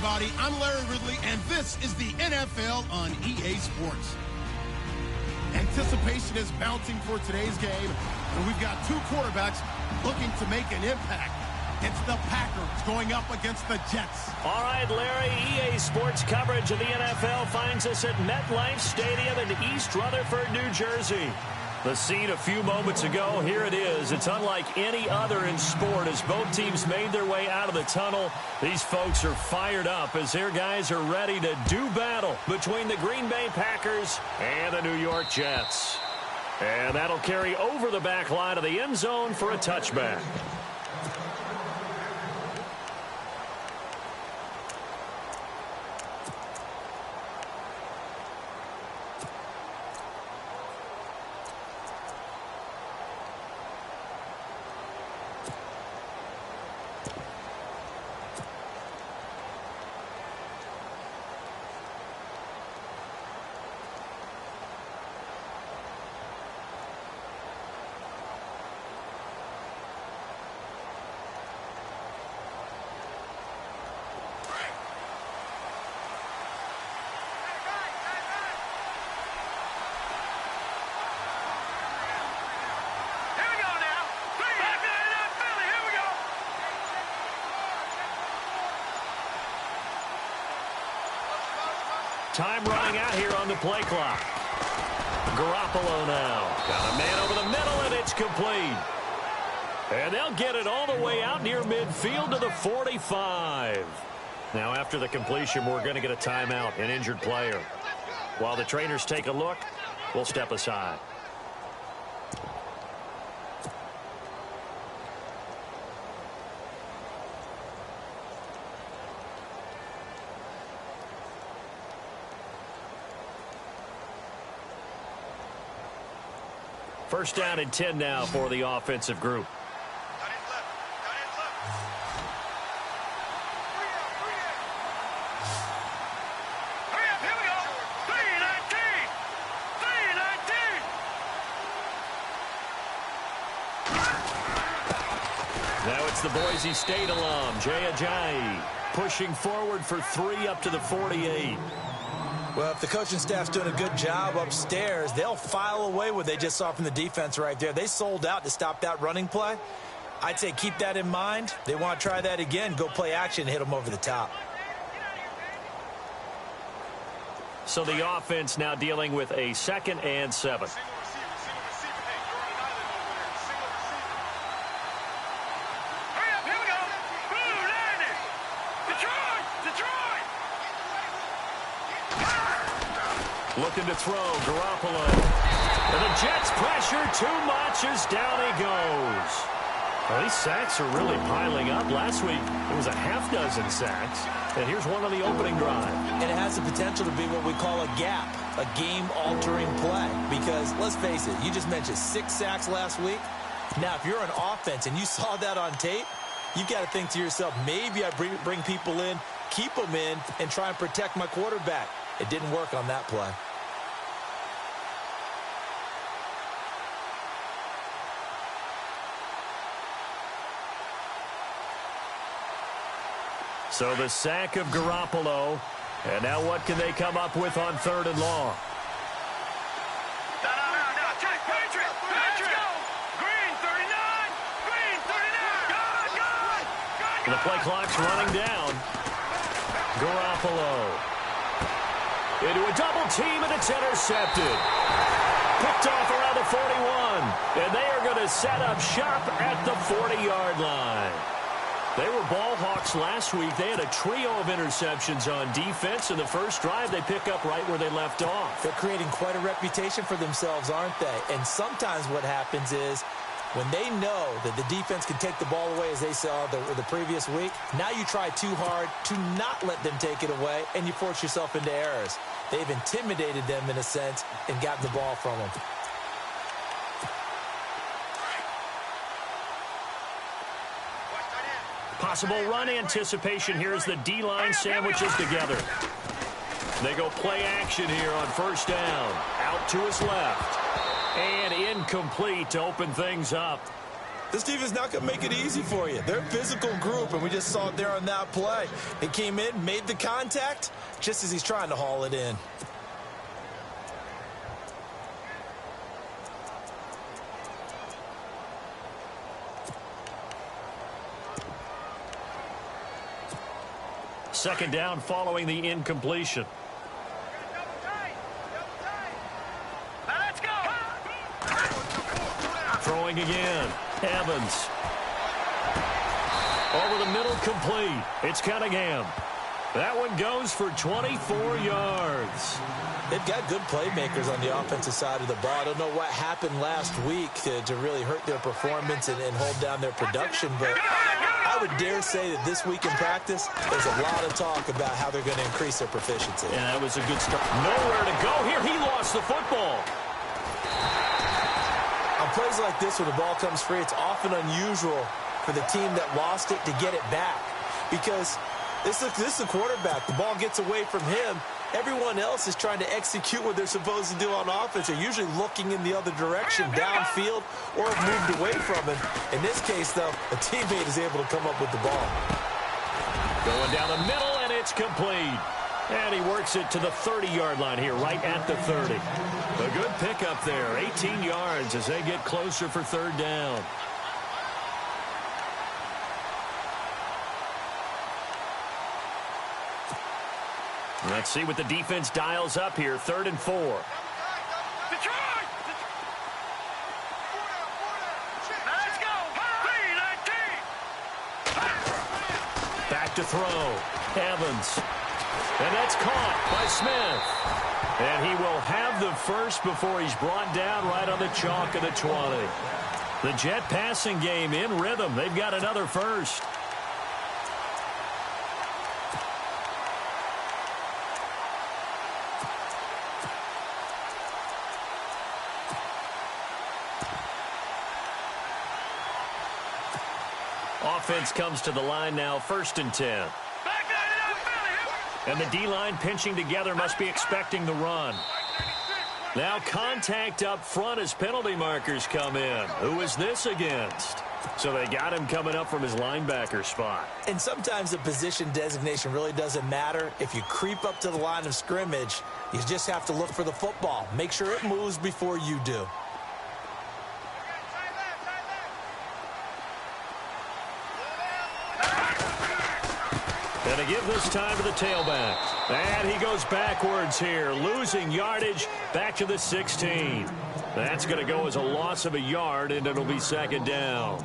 everybody. I'm Larry Ridley, and this is the NFL on EA Sports. Anticipation is bouncing for today's game, and we've got two quarterbacks looking to make an impact. It's the Packers going up against the Jets. All right, Larry, EA Sports coverage of the NFL finds us at MetLife Stadium in East Rutherford, New Jersey. The scene a few moments ago, here it is. It's unlike any other in sport as both teams made their way out of the tunnel. These folks are fired up as their guys are ready to do battle between the Green Bay Packers and the New York Jets. And that'll carry over the back line of the end zone for a touchback. Time running out here on the play clock. Garoppolo now. Got a man over the middle, and it's complete. And they'll get it all the way out near midfield to the 45. Now, after the completion, we're going to get a timeout, an injured player. While the trainers take a look, we'll step aside. First down and 10 now for the offensive group. Now it's the Boise State alum, Jay Ajayi, pushing forward for 3 up to the 48. Well, if the coaching staff's doing a good job upstairs, they'll file away what they just saw from the defense right there. They sold out to stop that running play. I'd say keep that in mind. They want to try that again, go play action, hit them over the top. So the offense now dealing with a 2nd and 7. Looking to throw, Garoppolo. And the Jets pressure too much as down he goes. Well, these sacks are really piling up. Last week, it was a half-dozen sacks. And here's one on the opening drive. And it has the potential to be what we call a gap, a game-altering play. Because, let's face it, you just mentioned 6 sacks last week. Now, if you're an offense and you saw that on tape, you've got to think to yourself, maybe I bring people in, keep them in, and try and protect my quarterback. It didn't work on that play. So the sack of Garoppolo. And now what can they come up with on 3rd and long? The play clock's running down. Garoppolo. Into a double team, and it's intercepted. Picked off around the 41. And they are going to set up shop at the 40-yard line. They were ball hawks last week. They had a trio of interceptions on defense. In the first drive, they pick up right where they left off. They're creating quite a reputation for themselves, aren't they? And sometimes what happens is when they know that the defense can take the ball away, as they saw the previous week, now you try too hard to not let them take it away, and you force yourself into errors. They've intimidated them in a sense and gotten the ball from them. Possible run anticipation here as the D-line sandwiches together. They go play action here on 1st down. Out to his left. And incomplete to open things up. This defense is not going to make it easy for you. They're a physical group, and we just saw it there on that play. He came in, made the contact, just as he's trying to haul it in. Second down following the incompletion. Let's go. Throwing again. Evans. Over the middle, complete. It's Cunningham. That one goes for 24 yards. They've got good playmakers on the offensive side of the ball. I don't know what happened last week to really hurt their performance and hold down their production, but I would dare say that this week in practice, there's a lot of talk about how they're going to increase their proficiency. And that was a good start. Nowhere to go here. He lost the football. On plays like this where the ball comes free, it's often unusual for the team that lost it to get it back, because this is the quarterback. The ball gets away from him. Everyone else is trying to execute what they're supposed to do on offense. They're usually looking in the other direction, downfield, or have moved away from him. In this case, though, a teammate is able to come up with the ball. Going down the middle, and it's complete. And he works it to the 30-yard line here, right at the 30. A good pickup there, 18 yards as they get closer for third down. Let's see what the defense dials up here. 3rd and 4. Let's go. Back to throw. Evans. And that's caught by Smith. And he will have the first before he's brought down right on the chalk of the 20. The Jet passing game in rhythm. They've got another first. Offense comes to the line now, 1st and 10. And the D-line pinching together, must be expecting the run. Now contact up front as penalty markers come in. Who is this against? So they got him coming up from his linebacker spot. And sometimes the position designation really doesn't matter. If you creep up to the line of scrimmage, you just have to look for the football. Make sure it moves before you do. And to give this time to the tailback. And he goes backwards here, losing yardage back to the 16. That's going to go as a loss of a yard, and it'll be 2nd down.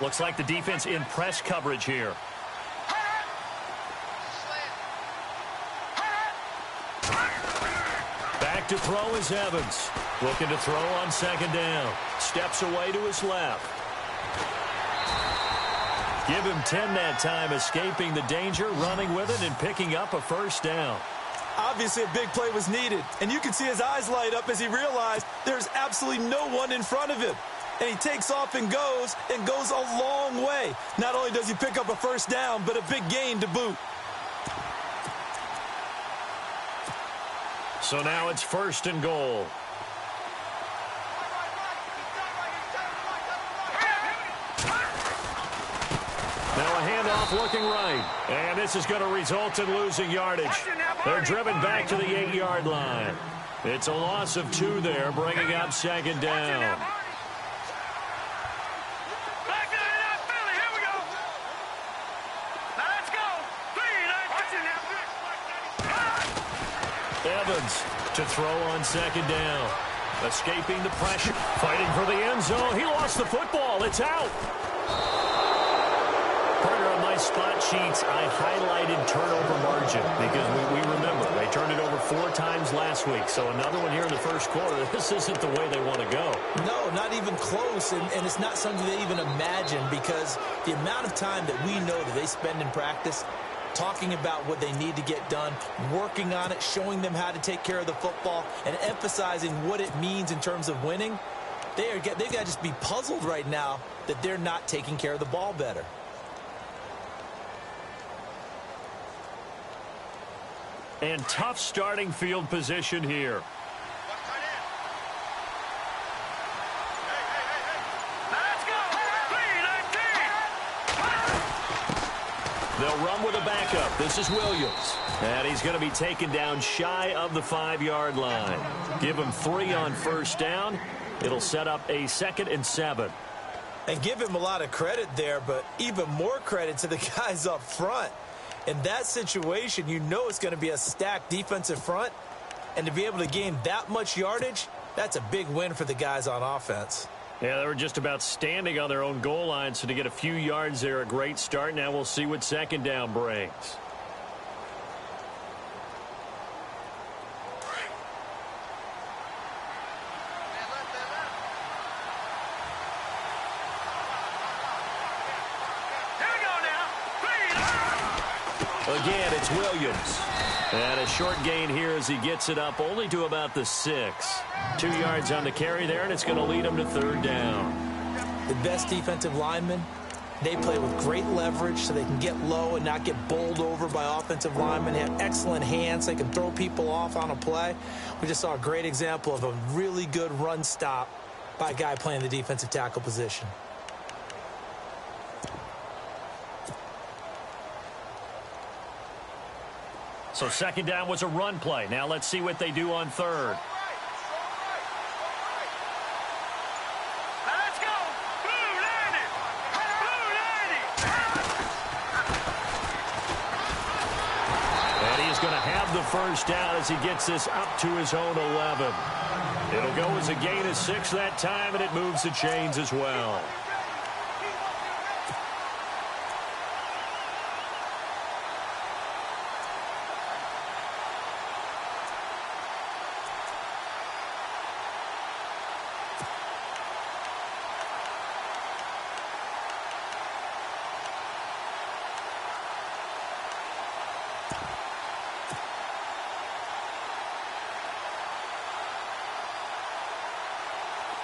Looks like the defense in press coverage here. Back to throw is Evans. Looking to throw on 2nd down. Steps away to his left. Give him 10 that time, escaping the danger, running with it, and picking up a 1st down. Obviously, a big play was needed, and you can see his eyes light up as he realized there's absolutely no one in front of him. And he takes off and goes a long way. Not only does he pick up a 1st down, but a big gain to boot. So now it's 1st and goal. Now a handoff looking right. And this is going to result in losing yardage. They're driven back to the 8-yard line. It's a loss of 2 there, bringing up 2nd down. Evans to throw on 2nd down. Escaping the pressure. Fighting for the end zone. He lost the football. It's out. Partner, on my spot sheets, I highlighted turnover margin because we remember they turned it over 4 times last week. So another one here in the 1st quarter. This isn't the way they want to go. No, not even close. And it's not something they even imagine, because the amount of time that we know that they spend in practice talking about what they need to get done, working on it, showing them how to take care of the football, and emphasizing what it means in terms of winning. They've got to just be puzzled right now that they're not taking care of the ball better. And tough starting field position here. They'll run with a backup. This is Williams. And he's going to be taken down shy of the 5-yard line. Give him 3 on first down. It'll set up a 2nd and 7. And give him a lot of credit there, but even more credit to the guys up front. In that situation, you know it's going to be a stacked defensive front. And to be able to gain that much yardage, that's a big win for the guys on offense. Yeah, they were just about standing on their own goal line, so to get a few yards there, a great start. Now we'll see what 2nd down brings. Again, it's Williams. And a short gain here as he gets it up only to about the 6. 2 yards on the carry there, and it's going to lead him to 3rd down. The best defensive linemen, they play with great leverage so they can get low and not get bowled over by offensive linemen. They have excellent hands. They can throw people off on a play. We just saw a great example of a really good run stop by a guy playing the defensive tackle position. So 2nd down was a run play. Now let's see what they do on 3rd. Let's go. Blue landed. Blue landed. And he's going to have the 1st down as he gets this up to his own 11. It'll go as a gain of 6 that time, and it moves the chains as well.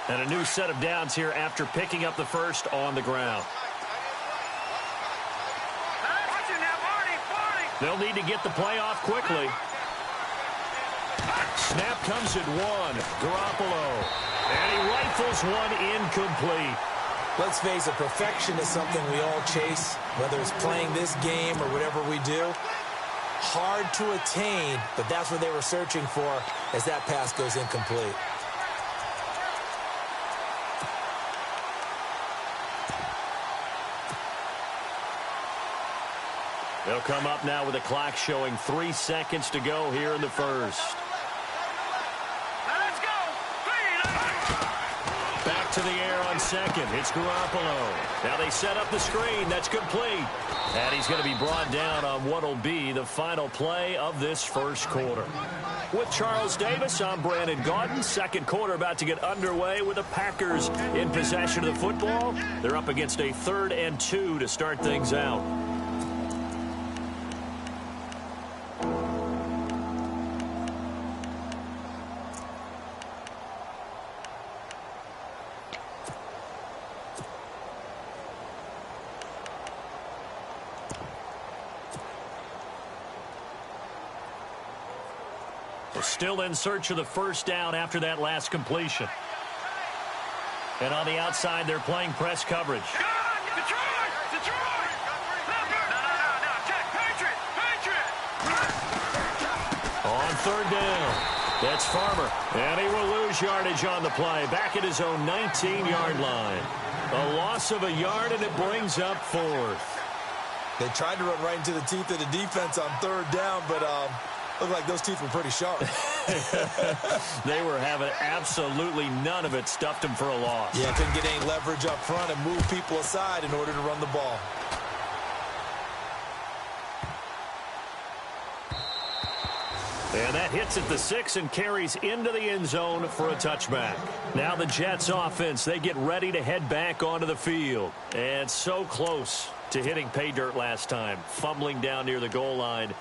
And a new set of downs here after picking up the 1st on the ground. They'll need to get the play off quickly. Snap comes at 1. Garoppolo. And he rifles one incomplete. Let's face it, perfection is something we all chase, whether it's playing this game or whatever we do. Hard to attain, but that's what they were searching for as that pass goes incomplete. They'll come up now with a clock showing 3 seconds to go here in the 1st. Let's go. Back to the air on 2nd. It's Garoppolo. Now they set up the screen. That's complete. And he's going to be brought down on what will be the final play of this 1st quarter. With Charles Davis, I'm Brandon Gaudin. 2nd quarter about to get underway with the Packers in possession of the football. They're up against a 3rd and 2 to start things out. Still in search of the 1st down after that last completion. And on the outside, they're playing press coverage. Detroit! On 3rd down, that's Farmer. And he will lose yardage on the play. Back at his own 19-yard line. A loss of a yard, and it brings up 4th. They tried to run right into the teeth of the defense on 3rd down, but looked like those teeth were pretty sharp. They were having absolutely none of it. Stuffed them for a loss. Yeah, couldn't get any leverage up front and move people aside in order to run the ball. And that hits at the 6 and carries into the end zone for a touchback. Now the Jets offense, they get ready to head back onto the field. And so close to hitting pay dirt last time, fumbling down near the goal line.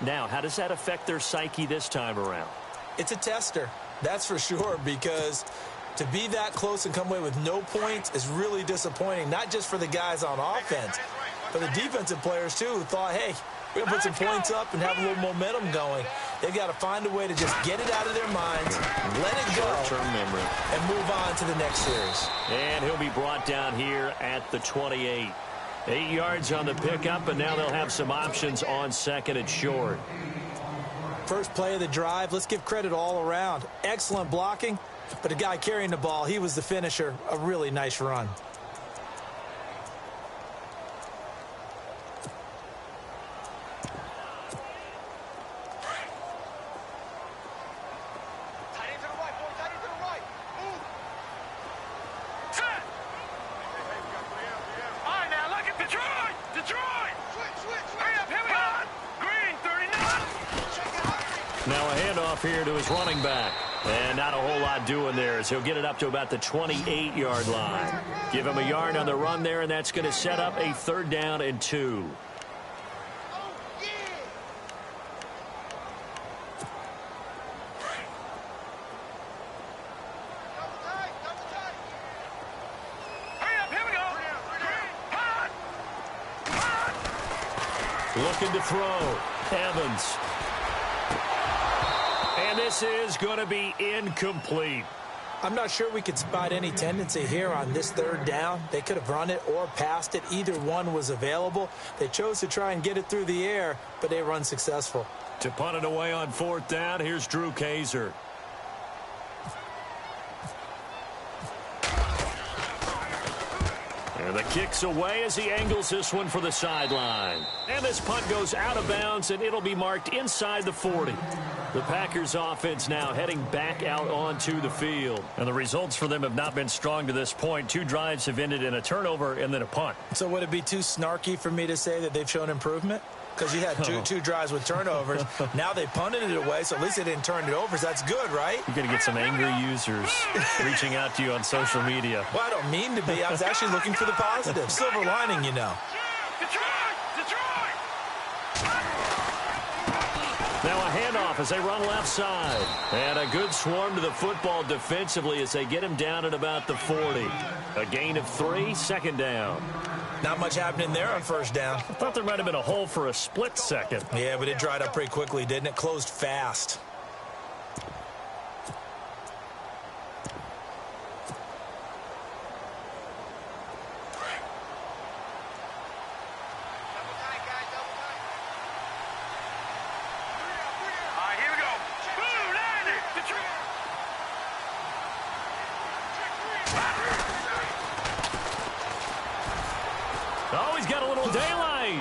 Now, how does that affect their psyche this time around? It's a tester, that's for sure, because To be that close and come away with no points is really disappointing, not just for the guys on offense, but the defensive players, too, who thought, hey, we're going to put some points up and have a little momentum going. They've got to find a way to just get it out of their minds, let it go, and move on to the next series. And he'll be brought down here at the 28. 8 yards on the pickup, and now they'll have some options on second and short. First play of the drive, let's give credit all around. Excellent blocking, but the guy carrying the ball, he was the finisher. A really nice run. Now a handoff here to his running back. And not a whole lot doing there as he'll get it up to about the 28-yard line. Give him a yard on the run there, and that's going to set up a 3rd down and 2. Looking to throw. Evans. And this is going to be incomplete. I'm not sure we could spot any tendency here on this 3rd down. They could have run it or passed it. Either one was available. They chose to try and get it through the air, but they were unsuccessful. To punt it away on 4th down, here's Drew Kaiser. And the kick's away as he angles this one for the sideline. And this punt goes out of bounds, and it'll be marked inside the 40. The Packers offense now heading back out onto the field. And the results for them have not been strong to this point. 2 drives have ended in a turnover and then a punt. So would it be too snarky for me to say that they've shown improvement? Because you had two drives with turnovers. Now they punted it away, so at least they didn't turn it over. So that's good, right? You're going to get some angry users reaching out to you on social media. Well, I don't mean to be. I was actually looking for the positive. Silver lining, you know. Now a handoff as they run left side. And a good swarm to the football defensively as they get him down at about the 40. A gain of 3, 2nd down. Not much happening there on 1st down. I thought there might have been a hole for a split second. Yeah, but it dried up pretty quickly, didn't it? Closed fast. Oh, he's got a little daylight.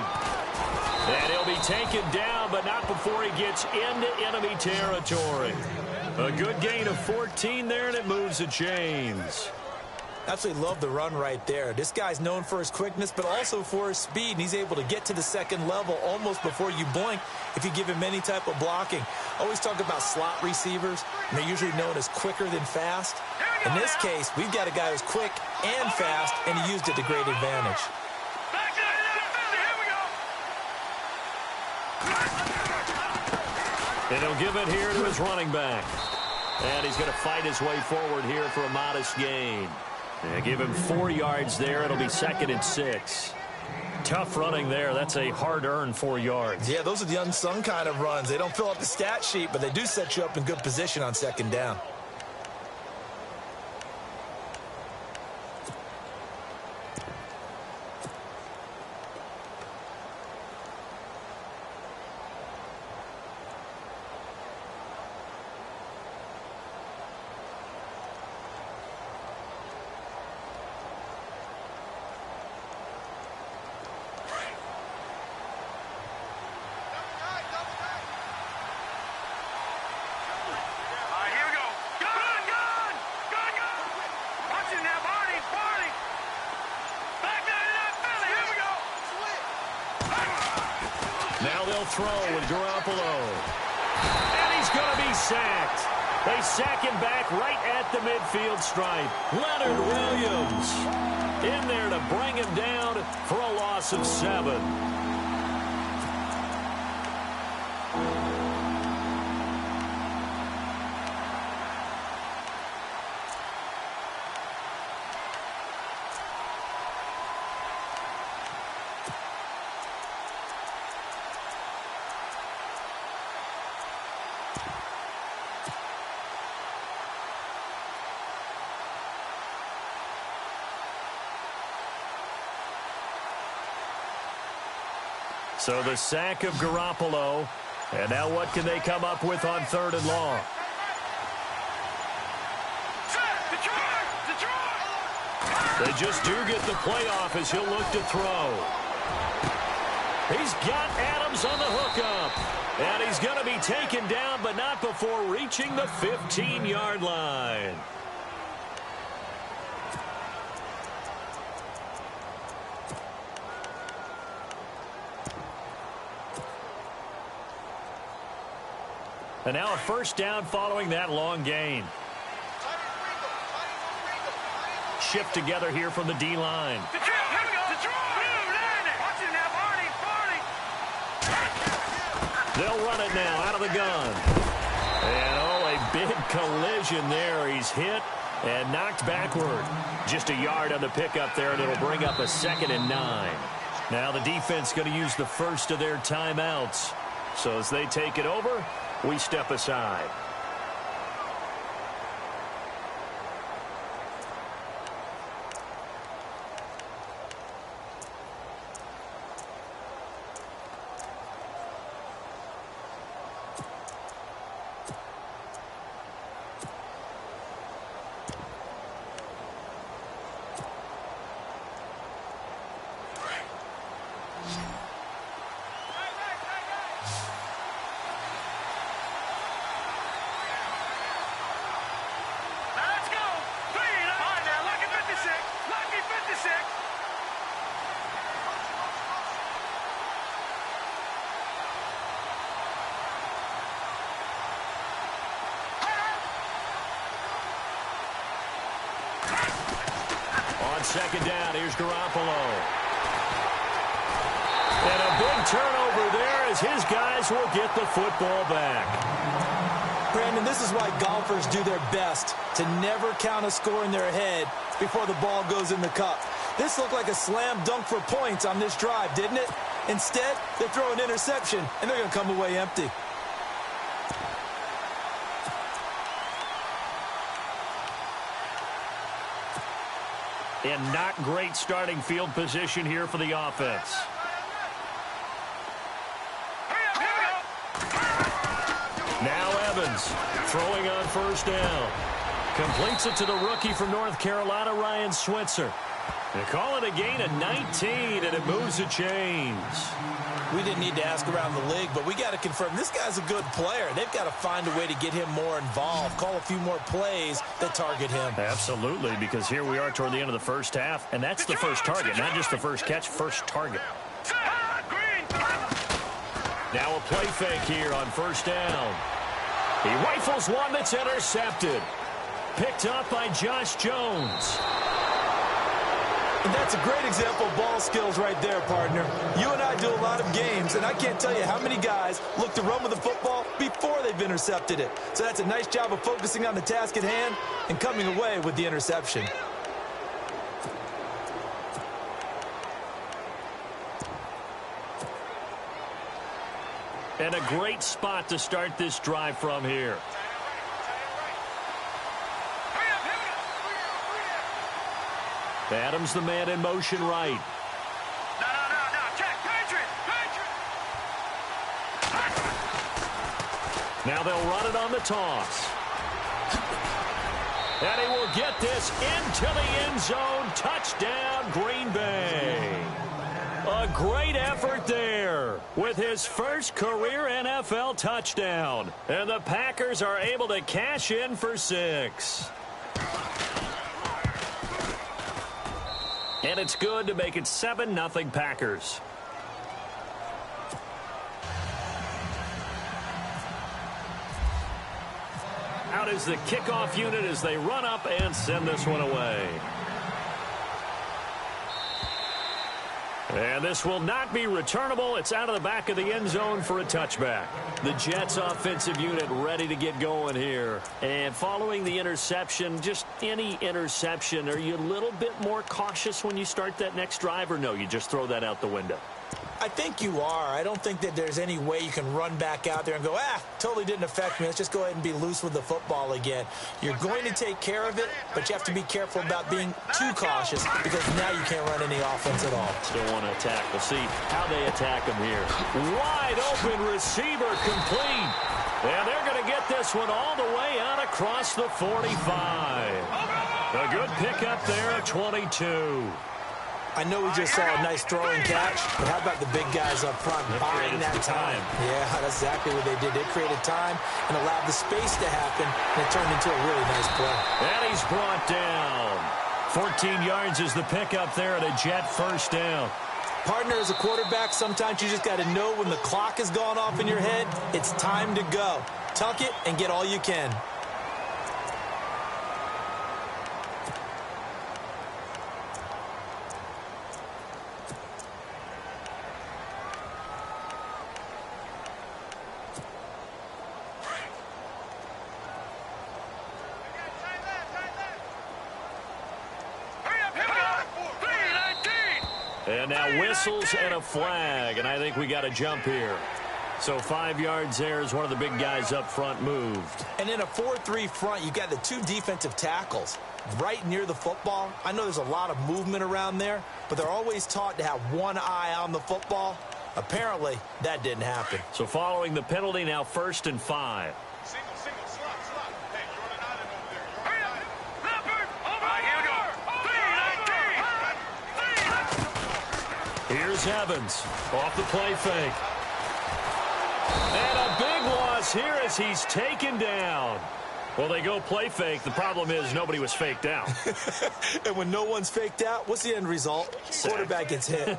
And he'll be taken down, but not before he gets into enemy territory. A good gain of 14 there, and it moves the chains. Absolutely love the run right there. This guy's known for his quickness, but also for his speed. And he's able to get to the 2nd level almost before you blink if you give him any type of blocking. Always talk about slot receivers, and they're usually known as quicker than fast. In this case, we've got a guy who's quick and fast, and he used it to great advantage. And he'll give it here to his running back. And he's going to fight his way forward here for a modest gain. And give him 4 yards there. It'll be 2nd and 6. Tough running there. That's a hard-earned 4 yards. Yeah, those are the unsung kind of runs. They don't fill up the stat sheet, but they do set you up in good position on 2nd down. Now they'll throw with Garoppolo. And he's going to be sacked. They sack him back right at the midfield stripe. Leonard Williams in there to bring him down for a loss of 7. So the sack of Garoppolo. And now what can they come up with on 3rd and long? They just do get the playoff as he'll look to throw. He's got Adams on the hookup. And he's going to be taken down, but not before reaching the 15-yard line. And now a first down following that long gain. Shift together here from the D-line. They'll run it now out of the gun. And, oh, a big collision there. He's hit and knocked backward. Just a yard on the pickup there, and it'll bring up a 2nd and 9. Now the defense going to use the first of their timeouts. So as they take it over, we step aside. Second down, here's Garoppolo. And a big turnover there as his guys will get the football back. Brandon, this is why golfers do their best to never count a score in their head before the ball goes in the cup. This looked like a slam dunk for points on this drive, didn't it? Instead, they throw an interception, and they're going to come away empty. And not great starting field position here for the offense. Now Evans throwing on first down. Completes it to the rookie from North Carolina, Ryan Switzer. They call it a gain of 19, and it moves the chains. We didn't need to ask around the league, but we got to confirm this guy's a good player. They've got to find a way to get him more involved, call a few more plays that target him. Absolutely, because here we are toward the end of the first half, and that's the first target, not just the first catch, first target. Now a play fake here on first down. He rifles one that's intercepted. Picked up by Josh Jones. And that's a great example of ball skills right there, partner. You and I do a lot of games, and I can't tell you how many guys look to run with the football before they've intercepted it. So that's a nice job of focusing on the task at hand and coming away with the interception. And a great spot to start this drive from here. Adams the man in motion right. No, check, Patriot. Now they'll run it on the toss. And he will get this into the end zone. Touchdown, Green Bay. A great effort there with his first career NFL touchdown. And the Packers are able to cash in for 6. And it's good to make it 7-0 Packers. Out is the kickoff unit as they run up and send this one away. And this will not be returnable. It's out of the back of the end zone for a touchback. The Jets offensive unit ready to get going here. And following the interception, just any interception, are you a little bit more cautious when you start that next drive, or no, you just throw that out the window? I think you are. I don't think that there's any way you can run back out there and go, totally didn't affect me. Let's just go ahead and be loose with the football again. You're going to take care of it, but you have to be careful about being too cautious because now you can't run any offense at all. Still want to attack. We'll see how they attack him here. Wide open receiver complete. And they're going to get this one all the way out across the 45. A good pickup there at 22. I know we just saw a nice throwing catch, but how about the big guys up front buying that time? Yeah, that's exactly what they did. They created time and allowed the space to happen, and it turned into a really nice play. And he's brought down. 14 yards is the pickup there at a Jet first down. Partner, as a quarterback, sometimes you just got to know when the clock has gone off in your head, it's time to go. Tuck it and get all you can. And now whistles and a flag, and I think we got a jump here. So 5 yards there as one of the big guys up front moved. And in a 4-3 front, you've got the two defensive tackles right near the football. I know there's a lot of movement around there, but they're always taught to have one eye on the football. Apparently, that didn't happen. So following the penalty, now 1st and 5. Here's Evans off the play fake. And a big loss here as he's taken down. Well, they go play fake. The problem is nobody was faked out. And when no one's faked out, what's the end result? Quarterback gets hit.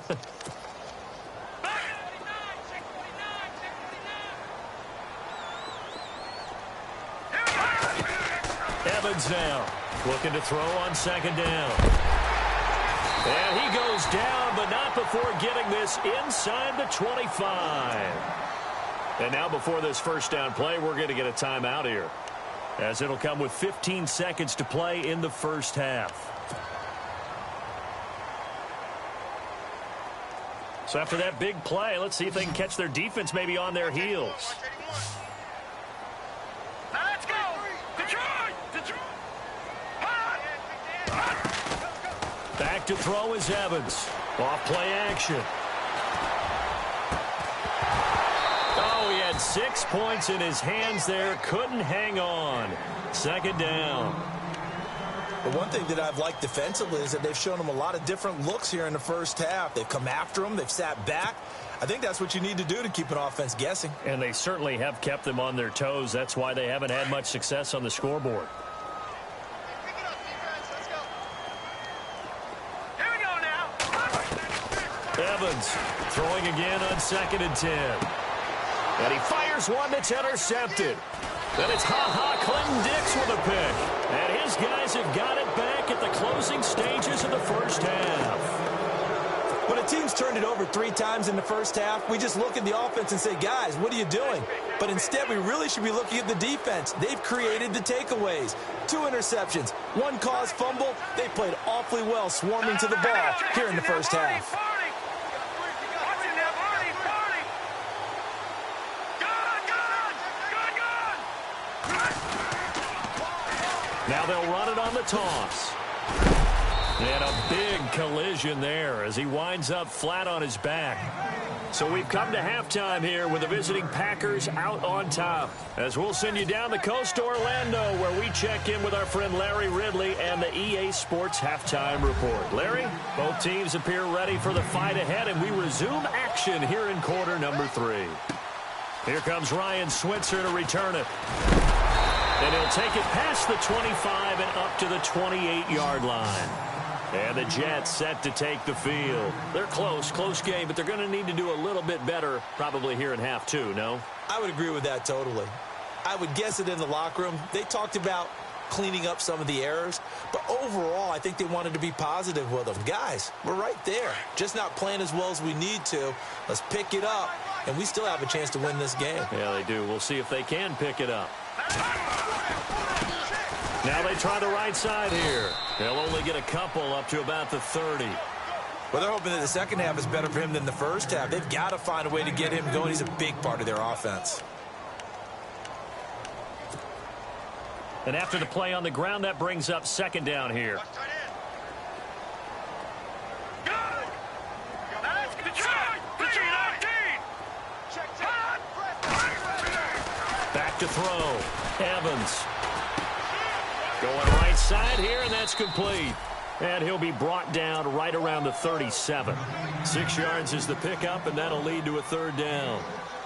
Evans now looking to throw on 2nd down. And he goes down, but not before getting this inside the 25. And now before this first down play, we're going to get a timeout here, as it'll come with 15 seconds to play in the first half. So after that big play, let's see if they can catch their defense maybe on their heels. Let's go! Detroit! Back to throw is Evans. Off play action. Oh, he had 6 points in his hands there. Couldn't hang on. 2nd down. But one thing that I've liked defensively is that they've shown them a lot of different looks here in the first half. They've come after them. They've sat back. I think that's what you need to do to keep an offense guessing. And they certainly have kept them on their toes. That's why they haven't had much success on the scoreboard. Evans throwing again on 2nd and 10. And he fires one that's intercepted. Then it's Clinton Dix with a pick. And his guys have got it back at the closing stages of the first half. When a team's turned it over 3 times in the first half, we just look at the offense and say, guys, what are you doing? But instead, we really should be looking at the defense. They've created the takeaways. 2 interceptions, 1 caused fumble. They played awfully well swarming to the ball here in the first half. Now they'll run it on the toss. And a big collision there as he winds up flat on his back. So we've come to halftime here with the visiting Packers out on top. As we'll send you down the coast to Orlando, where we check in with our friend Larry Ridley and the EA Sports Halftime Report. Larry, both teams appear ready for the fight ahead, and we resume action here in quarter number 3. Here comes Ryan Switzer to return it. And he'll take it past the 25 and up to the 28-yard line. And the Jets set to take the field. They're close game, but they're going to need to do a little bit better probably here in half 2, no? I would agree with that totally. I would guess it in the locker room. They talked about cleaning up some of the errors, but overall, I think they wanted to be positive with them. Guys, we're right there. Just not playing as well as we need to. Let's pick it up, and we still have a chance to win this game. Yeah, they do. We'll see if they can pick it up. Now they try the right side here. They'll only get a couple up to about the 30. Well, they're hoping that the second half is better for him than the first half. They've got to find a way to get him going. He's a big part of their offense. And after the play on the ground, that brings up second down here. Back to throw. Evans. Going right side here, and that's complete. And he'll be brought down right around the 37. 6 yards is the pickup, and that'll lead to a third down.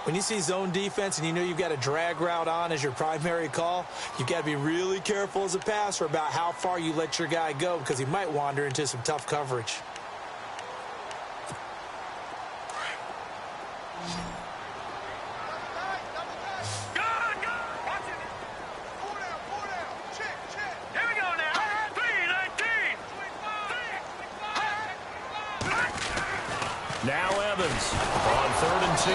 When you see zone defense and you know you've got a drag route on as your primary call, you've got to be really careful as a passer about how far you let your guy go because he might wander into some tough coverage. Now Evans on 3rd and 2.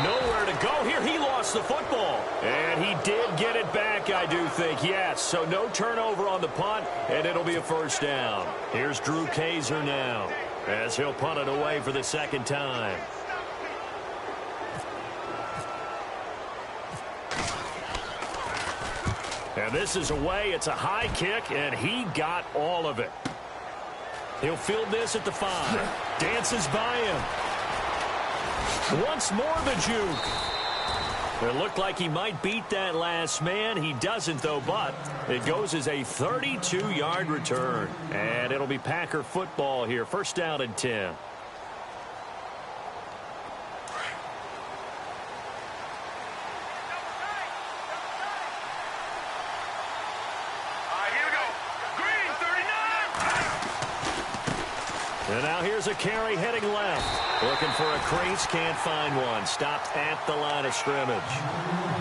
Nowhere to go here. He lost the football. And he did get it back, I do think. Yes, so no turnover on the punt, and it'll be a first down. Here's Drew Kaiser now as he'll punt it away for the second time. And this is away. It's a high kick, and he got all of it. He'll field this at the 5. Dances by him. Once more the juke. It looked like he might beat that last man. He doesn't, though, but it goes as a 32-yard return. And it'll be Packer football here. First down and 10. And now here's a carry heading left. Looking for a crease, can't find one. Stopped at the line of scrimmage.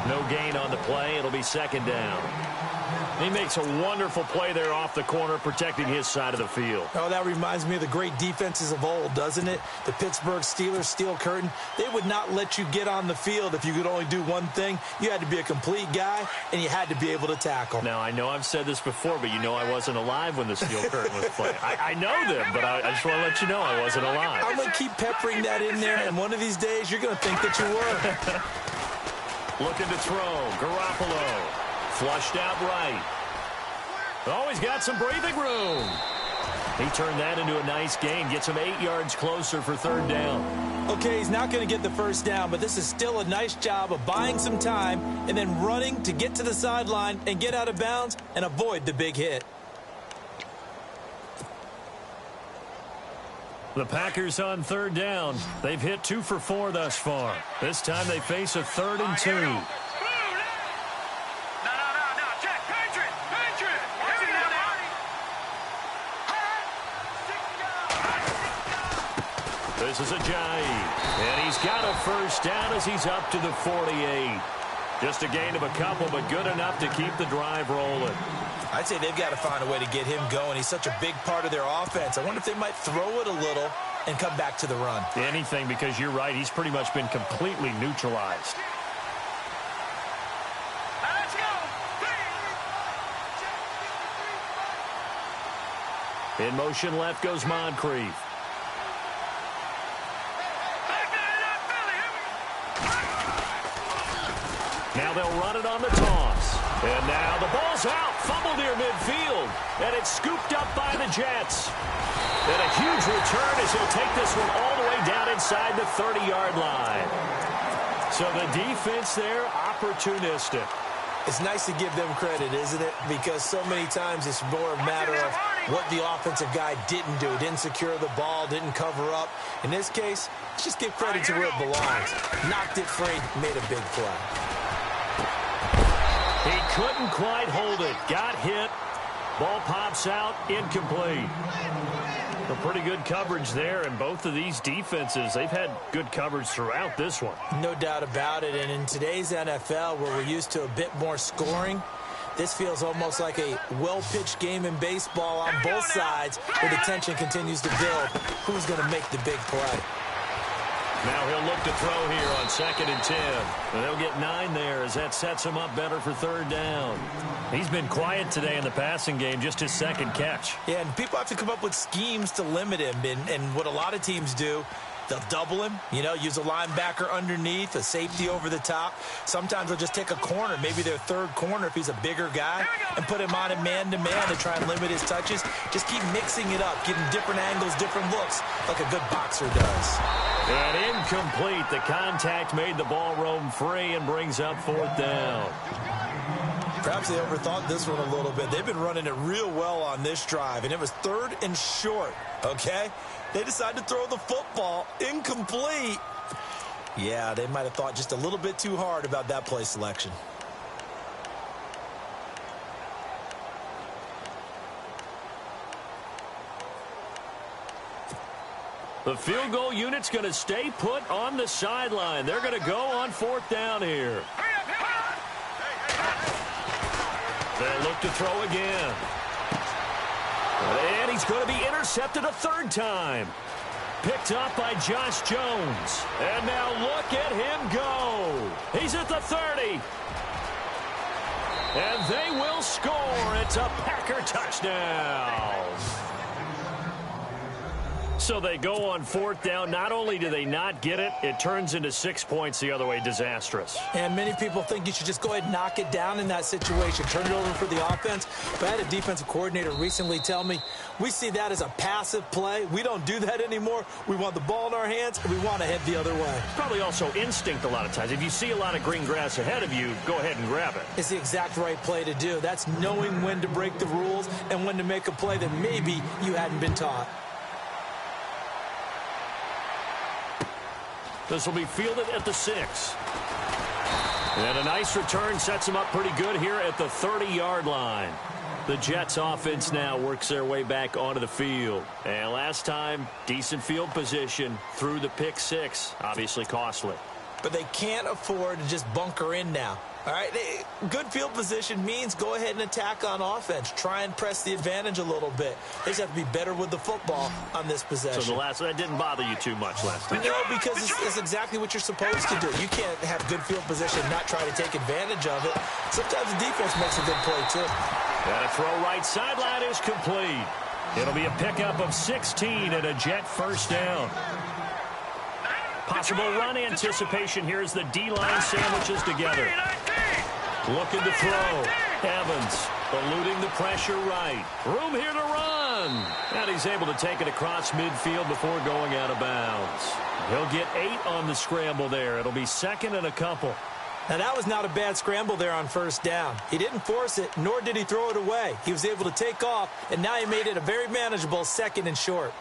No gain on the play. It'll be second down. He makes a wonderful play there off the corner, protecting his side of the field. Oh, that reminds me of the great defenses of old, doesn't it? The Pittsburgh Steelers steel curtain. They would not let you get on the field if you could only do one thing. You had to be a complete guy, and you had to be able to tackle. Now, I know I've said this before, but you know I wasn't alive when the steel curtain was playing. I know them, but I just want to let you know I wasn't alive. I'm going to keep peppering that in there, and one of these days you're going to think that you were. Looking to throw. Garoppolo. Flushed out right. Oh, he's got some breathing room. He turned that into a nice gain. Gets him 8 yards closer for third down. Okay, he's not going to get the first down, but this is still a nice job of buying some time and then running to get to the sideline and get out of bounds and avoid the big hit. The Packers on third down. They've hit 2 for 4 thus far. This time they face a 3rd and 2. This is Ajayi, and he's got a first down as he's up to the 48. Just a gain of a couple, but good enough to keep the drive rolling. I'd say they've got to find a way to get him going. He's such a big part of their offense. I wonder if they might throw it a little and come back to the run. Anything, because you're right. He's pretty much been completely neutralized. Let's go. In motion left goes Moncrief. Now they'll run it on the toss. And now the ball's out. Fumble near midfield. And it's scooped up by the Jets. And a huge return as he'll take this one all the way down inside the 30-yard line. So the defense there, opportunistic. It's nice to give them credit, isn't it? Because so many times it's more a matter of what the offensive guy didn't do. Didn't secure the ball, didn't cover up. In this case, let's just give credit to where it belongs. Knocked it free, made a big play. He couldn't quite hold it. Got hit. Ball pops out. Incomplete. A pretty good coverage there, and both of these defenses, they've had good coverage throughout this one. No doubt about it, and in today's NFL, where we're used to a bit more scoring, this feels almost like a well-pitched game in baseball on both sides, where the tension continues to build. Who's going to make the big play? Now he'll look to throw here on 2nd and 10. And they'll get 9 there as that sets him up better for 3rd down. He's been quiet today in the passing game, just his 2nd catch. Yeah, and people have to come up with schemes to limit him. And what a lot of teams do, they'll double him, use a linebacker underneath, a safety over the top. Sometimes they'll just take a corner, maybe their 3rd corner if he's a bigger guy, and put him on a man-to-man to try and limit his touches. Just keep mixing it up, giving different angles, different looks, like a good boxer does. And incomplete. The contact made the ball roam free and brings up 4th down. Perhaps they overthought this one a little bit. They've been running it real well on this drive, and it was 3rd and short, okay? They decided to throw the football incomplete. Yeah, they might have thought just a little bit too hard about that play selection. The field goal unit's going to stay put on the sideline. They're going to go on 4th down here. They'll look to throw again. And he's going to be intercepted a 3rd time. Picked up by Josh Jones. And now look at him go. He's at the 30. And they will score. It's a Packer touchdown. So they go on 4th down. Not only do they not get it, it turns into 6 points the other way. Disastrous. And many people think you should just go ahead and knock it down in that situation. Turn it over for the offense. But I had a defensive coordinator recently tell me, we see that as a passive play. We don't do that anymore. We want the ball in our hands, and we want to head the other way. Probably also instinct a lot of times. If you see a lot of green grass ahead of you, go ahead and grab it. It's the exact right play to do. That's knowing when to break the rules and when to make a play that maybe you hadn't been taught. This will be fielded at the 6. And a nice return sets him up pretty good here at the 30-yard line. The Jets offense now works their way back onto the field. And last time, decent field position through the pick 6. Obviously costly. But they can't afford to just bunker in now. All right, good field position means go ahead and attack on offense. Try and press the advantage a little bit. They just have to be better with the football on this possession. So that didn't bother you too much last time? No, because it's exactly what you're supposed to do. You can't have good field position and not try to take advantage of it. Sometimes the defense makes a good play, too. And a throw right sideline is complete. It'll be a pickup of 16 and a Jet 1st down. Possible run anticipation here as the D-line sandwiches together. Looking to throw. Evans eluding the pressure right. Room here to run. And he's able to take it across midfield before going out of bounds. He'll get 8 on the scramble there. It'll be 2nd and a couple. Now, that was not a bad scramble there on 1st down. He didn't force it, nor did he throw it away. He was able to take off, and now he made it a very manageable 2nd and short.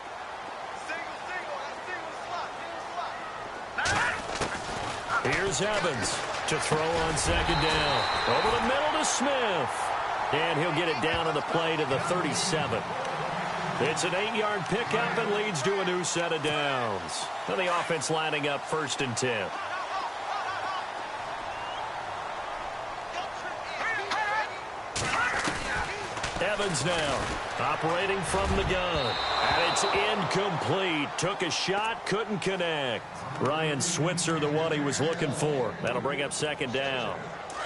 Here's Evans to throw on 2nd down. Over the middle to Smith. And he'll get it down on the play to the 37. It's an 8-yard pickup and leads to a new set of downs. And the offense lining up 1st and 10. Evans now operating from the gun. And it's incomplete. Took a shot, couldn't connect. Ryan Switzer, the one he was looking for. That'll bring up 2nd down.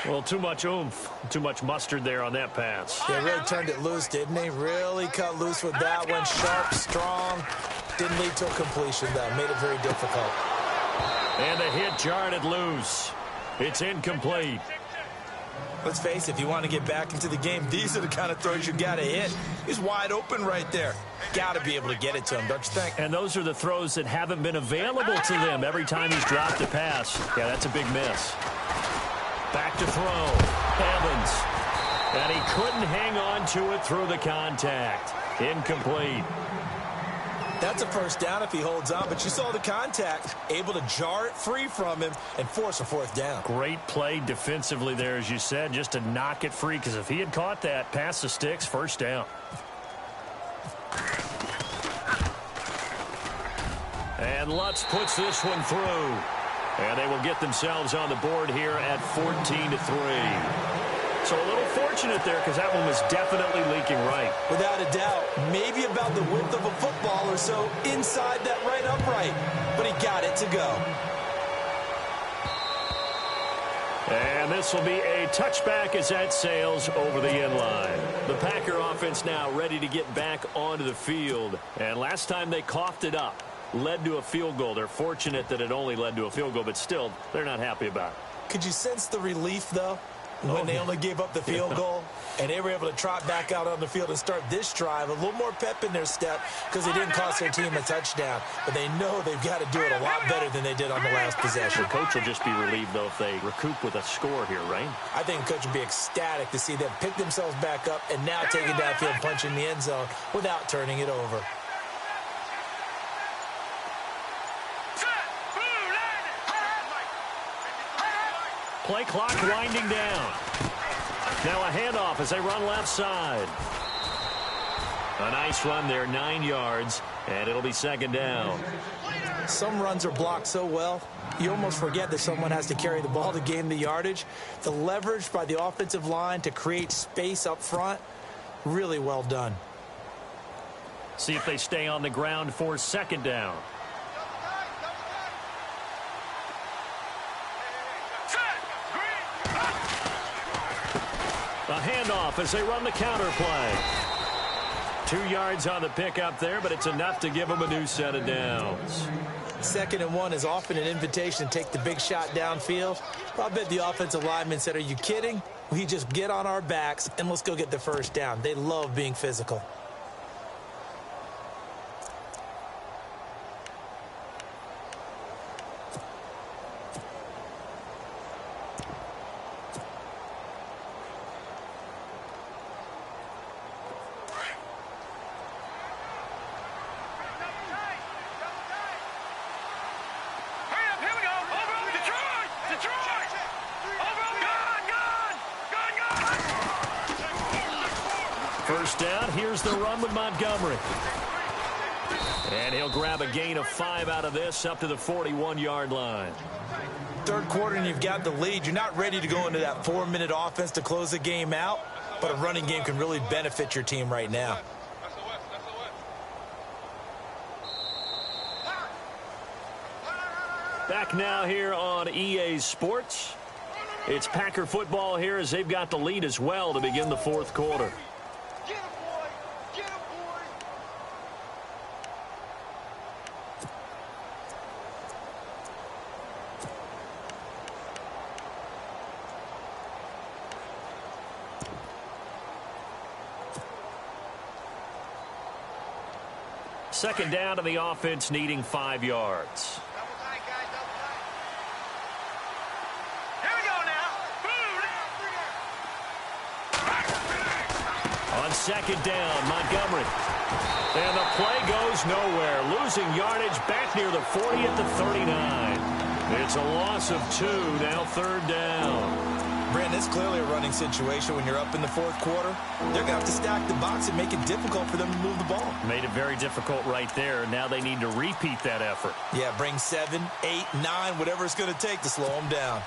Well, too much oomph, too much mustard there on that pass. They really turned it loose, didn't they? Really cut loose with that one. Sharp, strong. Didn't lead to a completion, though. Made it very difficult. And the hit jarred it loose. It's incomplete. Let's face it, if you want to get back into the game, these are the kind of throws you got to hit. He's wide open right there. Got to be able to get it to him, don't you think? And those are the throws that haven't been available to them every time he's dropped a pass. Yeah, that's a big miss. Back to throw. Evans. And he couldn't hang on to it through the contact. Incomplete. That's a 1st down if he holds on, but you saw the contact, able to jar it free from him and force a 4th down. Great play defensively there, as you said, just to knock it free, because if he had caught that, past the sticks, 1st down. And Lutz puts this one through. And they will get themselves on the board here at 14-3. So a little fortunate there because that one was definitely leaking right. Without a doubt, maybe about the width of a football or so inside that right quite upright, but he got it to go. And this will be a touchback as that sails over the end line. The Packer offense now ready to get back onto the field. And last time they coughed it up, led to a field goal. They're fortunate that it only led to a field goal, but still, they're not happy about it. Could you sense the relief, though, when they only gave up the field goal and they were able to trot back out on the field and start this drive? A little more pep in their step because they didn't cost their team a touchdown. But they know they've got to do it a lot better than they did on the last possession. The coach will just be relieved, though, if they recoup with a score here, right? I think the coach would be ecstatic to see them pick themselves back up and now take it downfield, punch in the end zone without turning it over. Play clock winding down. Now a handoff as they run left side. A nice run there, 9 yards, and it'll be second down. Some runs are blocked so well, you almost forget that someone has to carry the ball to gain the yardage. The leverage by the offensive line to create space up front, really well done. See if they stay on the ground for second down. A handoff as they run the counter play. 2 yards on the pickup there, but it's enough to give them a new set of downs. 2nd and 1 is often an invitation to take the big shot downfield. I bet the offensive lineman said, "Are you kidding? We just get on our backs and let's go get the first down." They love being physical. First down, here's the run with Montgomery. And he'll grab a gain of 5 out of this up to the 41-yard line. 3rd quarter and you've got the lead. You're not ready to go into that 4-minute offense to close the game out, but a running game can really benefit your team right now. Back now here on EA Sports. It's Packer football here as they've got the lead as well to begin the 4th quarter. Second down to the offense, needing 5 yards. Here we go now. On second down, Montgomery. And the play goes nowhere. Losing yardage back near the 40 at the 39. It's a loss of 2, now 3rd down. Brandon, it's clearly a running situation when you're up in the 4th quarter. They're going to have to stack the box and make it difficult for them to move the ball. Made it very difficult right there. Now they need to repeat that effort. Yeah, bring 7, 8, 9, whatever it's going to take to slow them down.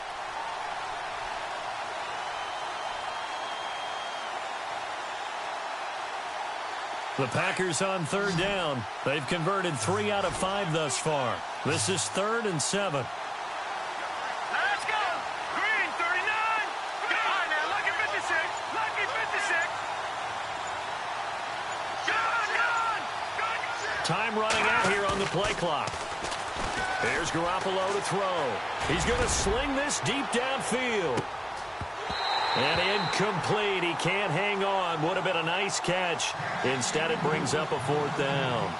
The Packers on 3rd down. They've converted 3 out of 5 thus far. This is 3rd and 7. Let's go. Green, 39. All right, now, lucky 56. Lucky 56. Good. Time running out here on the play clock. Here's Garoppolo to throw. He's going to sling this deep downfield. And incomplete. He can't hang on. Would have been a nice catch. Instead, it brings up a 4th down.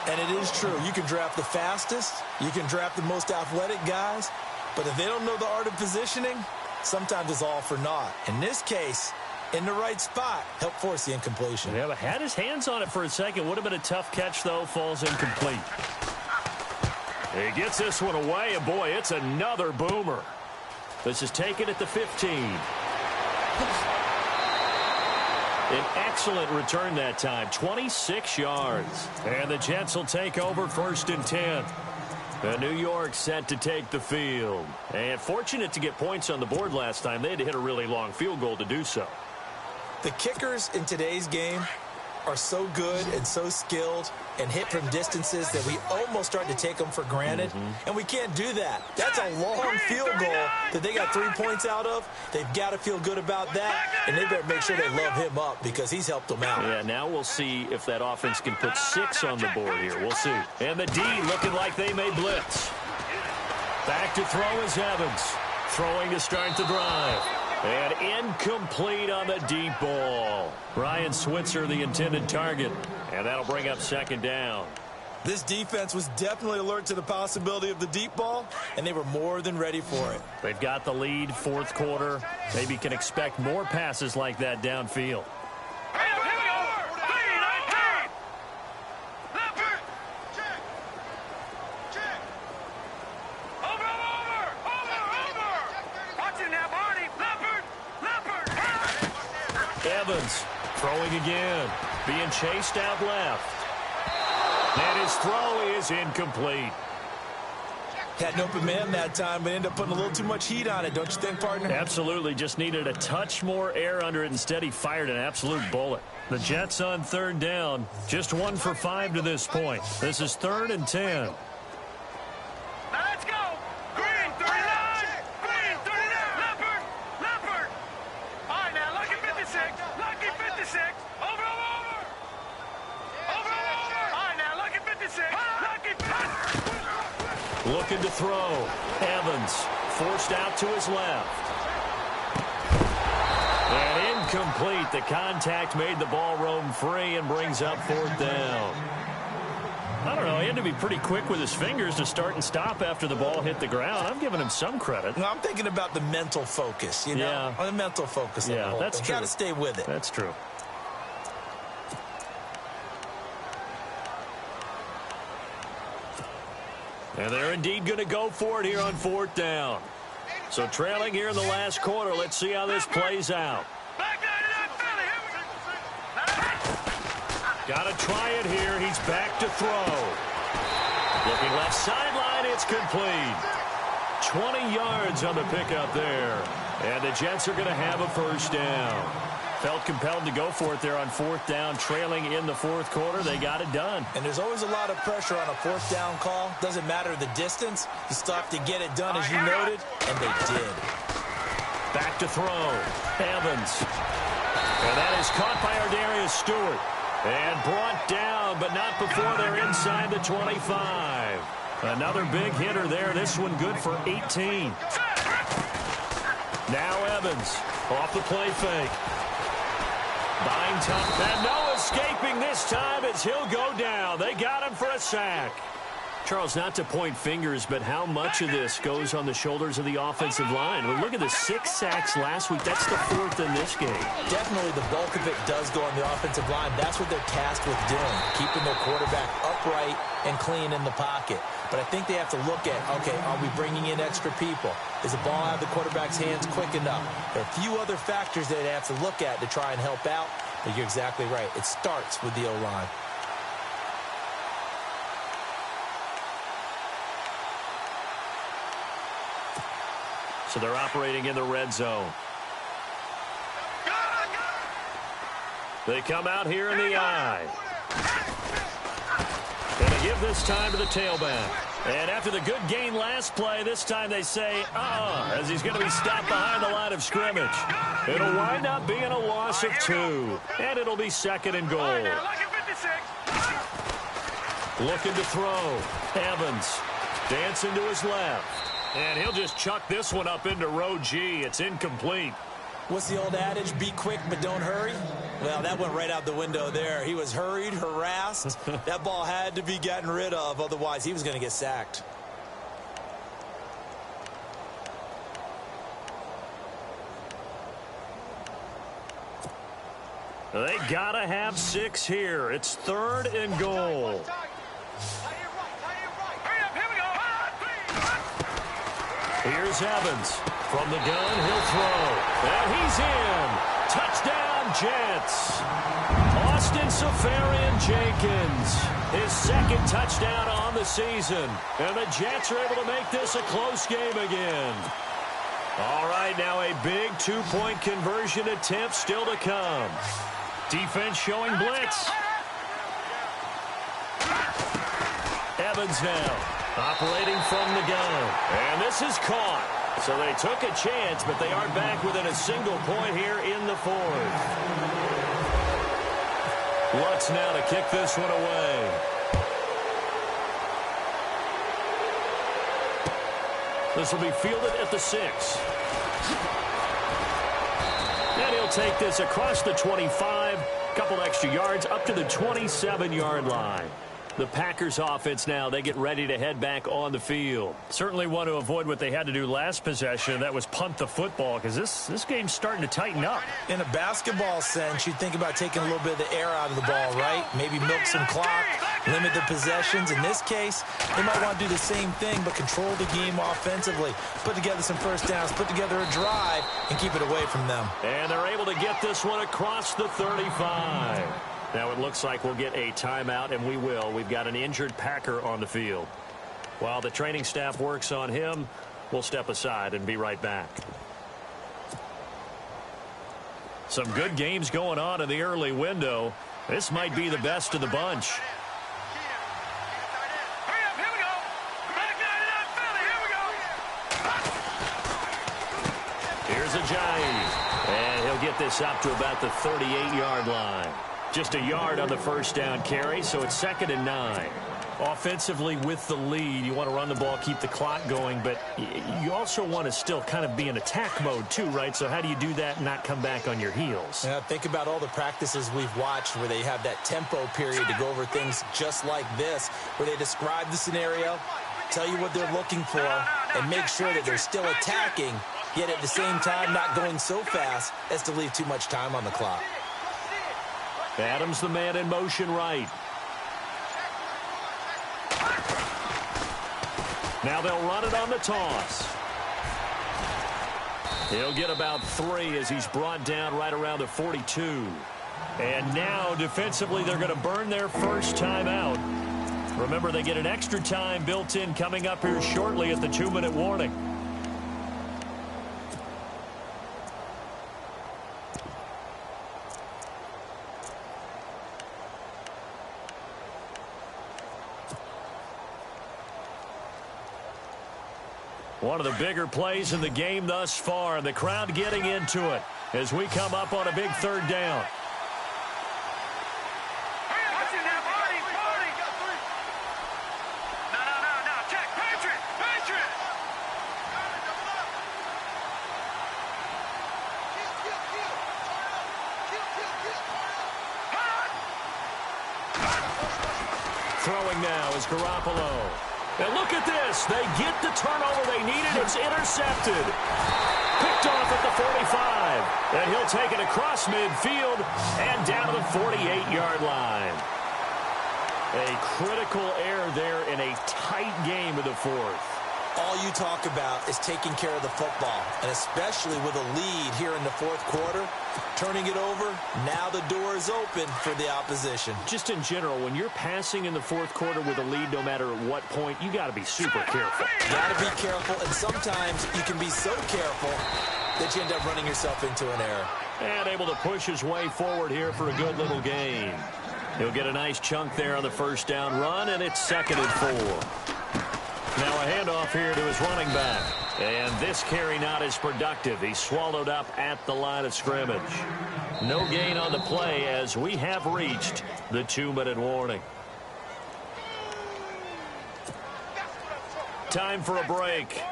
And it is true. You can draft the fastest. You can draft the most athletic guys. But if they don't know the art of positioning, sometimes it's all for naught. In this case, in the right spot, help force the incompletion. Yeah, but had his hands on it for a second. Would have been a tough catch, though. Falls incomplete. He gets this one away, and boy, it's another boomer. This is taken at the 15. An excellent return that time, 26 yards. And the Jets will take over 1st and 10. And New York set to take the field. And fortunate to get points on the board last time. They had to hit a really long field goal to do so. The kickers in today's game are so good and so skilled and hit from distances that we almost start to take them for granted, and we can't do that. That's a long field goal that they got 3 points out of. They've got to feel good about that, and they better make sure they love him up because he's helped them out. Yeah, now we'll see if that offense can put 6 on the board here. We'll see. And the D looking like they may blitz. Back to throw is Evans. Throwing to start the drive. And incomplete on the deep ball. Ryan Switzer, the intended target. And that'll bring up second down. This defense was definitely alert to the possibility of the deep ball, and they were more than ready for it. They've got the lead, fourth quarter. Maybe can expect more passes like that downfield. Evans throwing again, being chased out left. And his throw is incomplete. Had an open man that time, but ended up putting a little too much heat on it, don't you think, partner? Absolutely, just needed a touch more air under it. Instead, he fired an absolute bullet. The Jets on third down, just 1 for 5 to this point. This is 3rd and 10. Let's go! Green 39! Green 39! Leopard! Leopard! All right, now, lucky 56! Lucky 56! Over! All right, now, lucky 56! Lucky 56! Looking to throw. Evans forced out to his left. And incomplete. The contact made the ball roam free and brings up 4th down. I don't know. He had to be pretty quick with his fingers to start and stop after the ball hit the ground. I'm giving him some credit. No, I'm thinking about the mental focus, you know? Yeah. The mental focus. Yeah, that's true. Got to stay with it. That's true. And they're indeed going to go for it here on 4th down. So trailing here in the last quarter. Let's see how this plays out. Got to try it here. He's back to throw. Looking left sideline. It's complete. 20 yards on the pickup there. And the Jets are going to have a first down. Felt compelled to go for it there on 4th down, trailing in the 4th quarter. They got it done. And there's always a lot of pressure on a 4th down call. Doesn't matter the distance. You still have to get it done, as you noted, and they did. Back to throw. Evans. And that is caught by Ardarius Stewart. And brought down, but not before they're inside the 25. Another big hitter there. This one good for 18. Now Evans off the play fake. Buying time, and no escaping this time as he'll go down. They got him for a sack. Charles, not to point fingers, but how much of this goes on the shoulders of the offensive line? Well, look at the 6 sacks last week. That's the 4th in this game. Definitely the bulk of it does go on the offensive line. That's what they're tasked with doing, keeping their quarterback upright and clean in the pocket. But I think they have to look at, okay, are we bringing in extra people? Is the ball out of the quarterback's hands quick enough? There are a few other factors that they have to look at to try and help out, but you're exactly right. It starts with the O-line. So they're operating in the red zone. They come out here in the I. And they give this time to the tailback. And after the good gain last play, this time they say, as he's going to be stopped behind the line of scrimmage. It'll wind up being a loss of 2. And it'll be 2nd and goal. Looking to throw. Evans dancing to his left. And he'll just chuck this one up into row G. It's incomplete. What's the old adage? Be quick, but don't hurry? Well, that went right out the window there. He was hurried, harassed. That ball had to be gotten rid of. Otherwise, he was going to get sacked. They got to have 6 here. It's 3rd and goal. Here's Evans. From the gun, he'll throw. And he's in. Touchdown, Jets. Austin Seferian-Jenkins. His 2nd touchdown on the season. And the Jets are able to make this a close game again. All right, now a big 2-point conversion attempt still to come. Defense showing blitz. Evans now operating from the gun. And this is caught. So they took a chance, but they aren't back within a single point here in the fourth. Lutz now to kick this one away. This will be fielded at the 6. And he'll take this across the 25, couple extra yards up to the 27-yard line. The Packers offense now, they get ready to head back on the field. Certainly want to avoid what they had to do last possession. That was punt the football, because this game's starting to tighten up. In a basketball sense, you think about taking a little bit of the air out of the ball, right? Maybe milk some clock, limit the possessions. In this case, they might want to do the same thing, but control the game offensively. Put together some first downs, put together a drive, and keep it away from them. And they're able to get this one across the 35. Now it looks like we'll get a timeout, and we will. We've got an injured Packer on the field. While the training staff works on him, we'll step aside and be right back. Some good games going on in the early window. This might be the best of the bunch. Here's Ajayi, and he'll get this up to about the 38-yard line. Just a yard on the first down carry, so it's 2nd and 9. Offensively with the lead, you want to run the ball, keep the clock going, but you also want to still kind of be in attack mode too, right? So how do you do that and not come back on your heels? Yeah, think about all the practices we've watched where they have that tempo period to go over things just like this, where they describe the scenario, tell you what they're looking for, and make sure that they're still attacking, yet at the same time not going so fast as to leave too much time on the clock. Adams the man in motion right. Now they'll run it on the toss. He'll get about 3 as he's brought down right around the 42. And now defensively they're going to burn their first timeout. Remember, they get an extra time built in coming up here shortly at the 2-minute warning. One of the bigger plays in the game thus far, and the crowd getting into it as we come up on a big 3rd down. Throwing now is Garoppolo. And look at this. They get the turnover they needed. It's intercepted. Picked off at the 45. And he'll take it across midfield and down to the 48-yard line. A critical error there in a tight game of the 4th. All you talk about is taking care of the football, and especially with a lead here in the 4th quarter, turning it over, now the door is open for the opposition. Just in general, when you're passing in the 4th quarter with a lead, no matter at what point, you got to be super careful. Got to be careful, and sometimes you can be so careful that you end up running yourself into an error. And able to push his way forward here for a good little gain. He'll get a nice chunk there on the first down run, and it's 2nd and 4. Now a handoff here to his running back. And this carry not as productive. He's swallowed up at the line of scrimmage. No gain on the play as we have reached the 2-minute warning. Time for a break.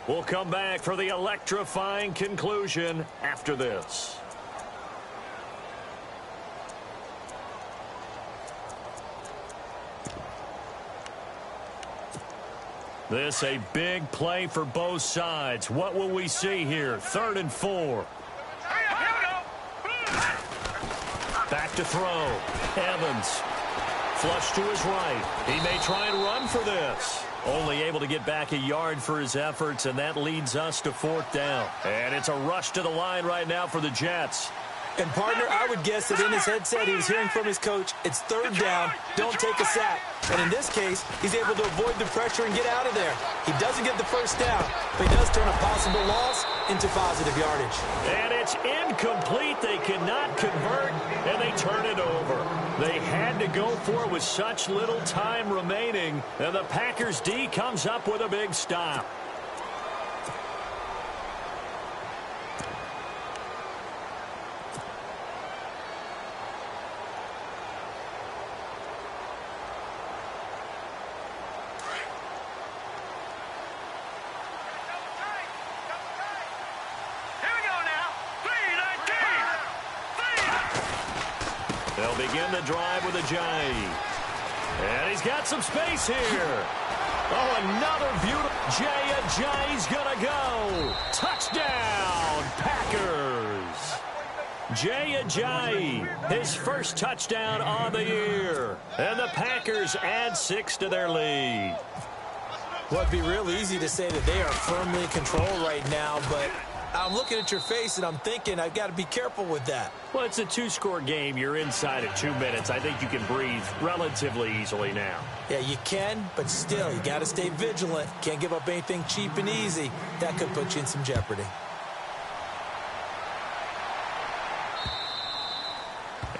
We'll come back for the electrifying conclusion after this. This a big play for both sides. What will we see here? 3rd and 4. Back to throw. Evans. Flush to his right. He may try and run for this. Only able to get back a yard for his efforts, and that leads us to 4th down. And it's a rush to the line right now for the Jets. And, partner, I would guess that in his headset he was hearing from his coach, it's 3rd down, don't take a sack. And in this case, he's able to avoid the pressure and get out of there. He doesn't get the first down, but he does turn a possible loss into positive yardage. And It's incomplete. They cannot convert, and they turn it over. They had to go for it with such little time remaining, and the Packers D comes up with a big stop. They'll begin the drive with Ajayi. And he's got some space here. Oh, another beautiful. Ajayi's going to go. Touchdown, Packers. Ajayi, his first touchdown on the year. And the Packers add 6 to their lead. Well, it'd be real easy to say that they are firmly in control right now, but I'm looking at your face and I'm thinking I've got to be careful with that. Well, it's a 2-score game. You're inside at 2 minutes. I think you can breathe relatively easily now. Yeah, you can, but still, you got to stay vigilant. Can't give up anything cheap and easy. That could put you in some jeopardy.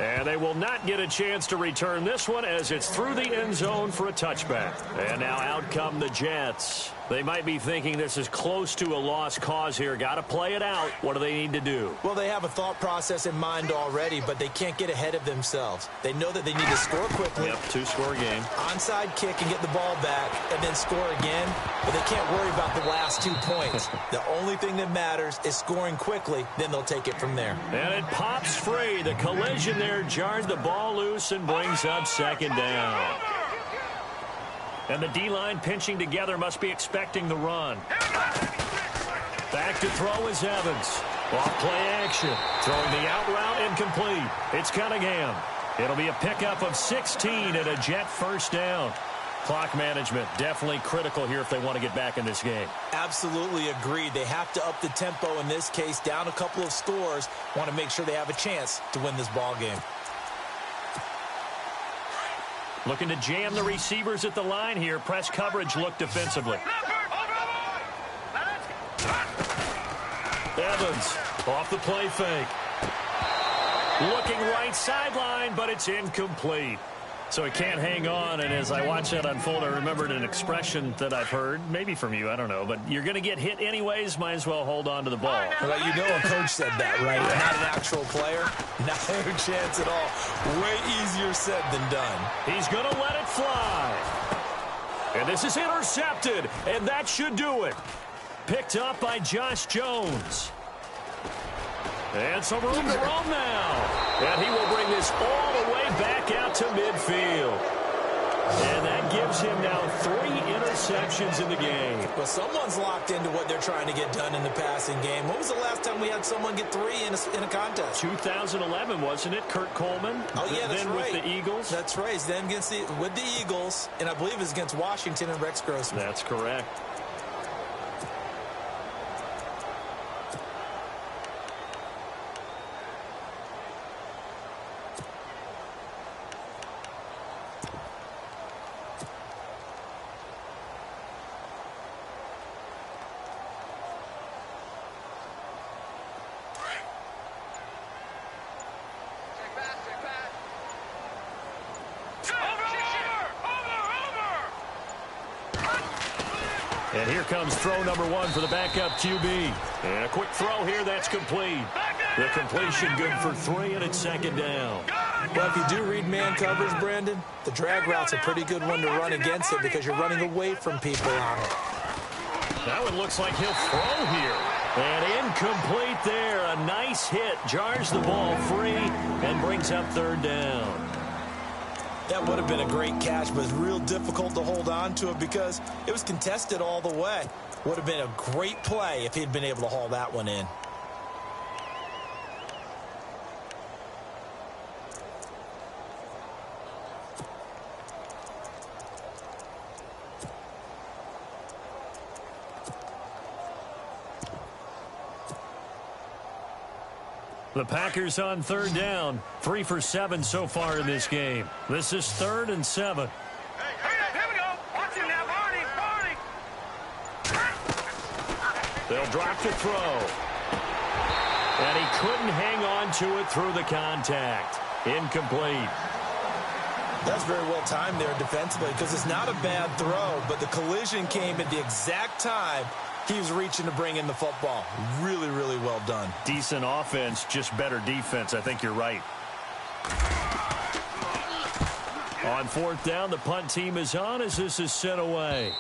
And they will not get a chance to return this one as it's through the end zone for a touchback. And now out come the Jets. They might be thinking this is close to a lost cause here. Got to play it out. What do they need to do? Well, they have a thought process in mind already, but they can't get ahead of themselves. They know that they need to score quickly. Yep, 2-score game. Onside kick and get the ball back and then score again, but they can't worry about the last 2 points. The only thing that matters is scoring quickly, then they'll take it from there. And it pops free. The collision there jarred the ball loose and brings up second down. And the D-line pinching together must be expecting the run. Back to throw is Evans. Off play action. Throwing the out route incomplete. It's Cunningham. It'll be a pickup of 16 and a Jet first down. Clock management definitely critical here if they want to get back in this game. Absolutely agreed. They have to up the tempo in this case. Down a couple of scores. Want to make sure they have a chance to win this ball game. Looking to jam the receivers at the line here. Press coverage look defensively. Evans off the play fake. Looking right sideline, but it's incomplete. So he can't hang on, and as I watch that unfold, I remembered an expression that I've heard, maybe from you, I don't know, but you're going to get hit anyways, might as well hold on to the ball. Well, you know a coach said that, right? Not an actual player. Not a chance at all. Way easier said than done. He's going to let it fly. And this is intercepted, and that should do it. Picked up by Josh Jones. And some room to roam now. And he will bring this all the way back out to midfield. And that gives him now 3 interceptions in the game. Well, someone's locked into what they're trying to get done in the passing game. When was the last time we had someone get 3 in a contest? 2011, wasn't it? Kurt Coleman. Oh, yeah, that's then right. with the Eagles. That's right. Then with the Eagles, and I believe it was against Washington and Rex Grossman. That's correct. And here comes throw number 1 for the backup QB. And a quick throw here, that's complete. The completion good for 3, and it's second down. Well, if you do read man coverage, Brandon, the drag route's a pretty good one to run against it because you're running away from people on it. That one looks like he'll throw here. And incomplete there. A nice hit. Jars the ball free and brings up third down. That would have been a great catch, but it's real difficult to hold on to it because it was contested all the way. Would have been a great play if he'd been able to haul that one in. The Packers on third down. 3 for 7 so far in this game. This is 3rd and 7. Here we go. Watch him now, Barney. They'll drop to throw. And he couldn't hang on to it through the contact. Incomplete. That's very well timed there defensively because it's not a bad throw, but the collision came at the exact time he was reaching to bring in the football. Really, really well done. Decent offense, just better defense. I think you're right. On fourth down, the punt team is on as this is sent away.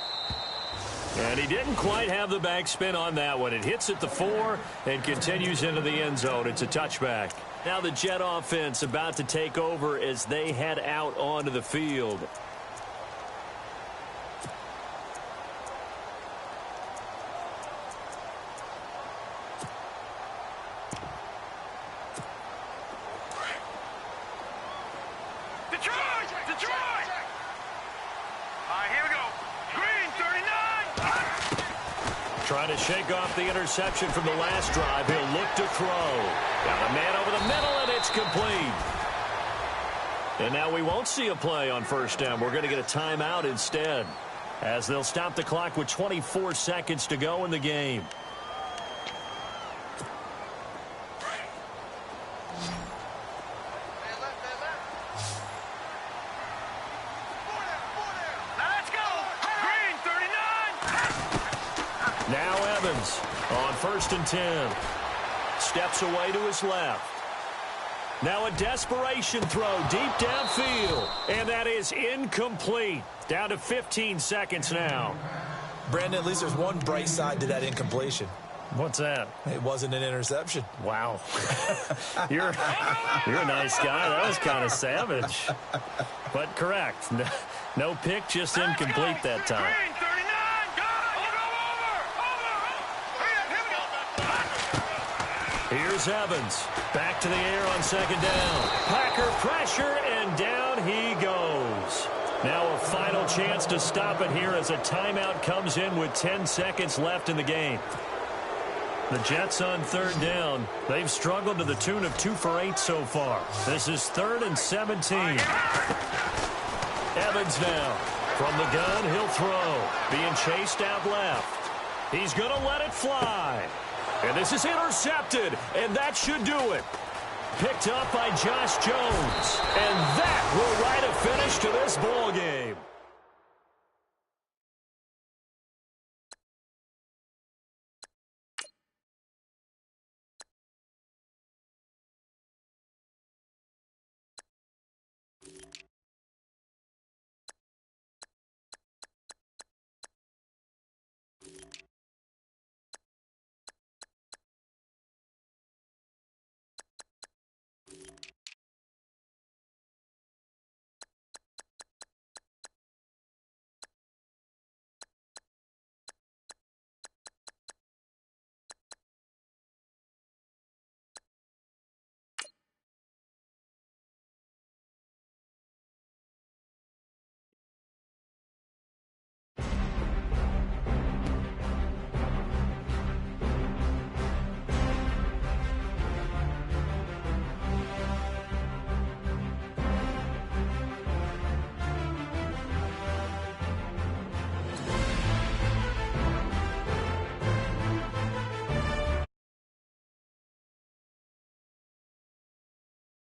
And he didn't quite have the backspin on that one. It hits at the 4 and continues into the end zone. It's a touchback. Now the Jet offense about to take over as they head out onto the field. Detroit! All right, here we go. Green, 39. Trying to shake off the interception from the last drive. He'll look to throw. Got a man over the middle, and it's complete. And now we won't see a play on first down. We're going to get a timeout instead, as they'll stop the clock with 24 seconds to go in the game. Now Evans on 1st and 10. Steps away to his left. Now a desperation throw deep downfield. And that is incomplete. Down to 15 seconds now. Brandon, at least there's one bright side to that incompletion. What's that? It wasn't an interception. Wow. You're a nice guy. That was kind of savage. But correct. No pick, just incomplete that time. Here's Evans. Back to the air on 2nd down. Packer pressure, and down he goes. Now a final chance to stop it here as a timeout comes in with 10 seconds left in the game. The Jets on 3rd down. They've struggled to the tune of 2 for 8 so far. This is 3rd and 17. Evans now. From the gun, he'll throw. Being chased out left. He's going to let it fly. And this is intercepted, and that should do it. Picked up by Josh Jones. And that will write a finish to this ball game.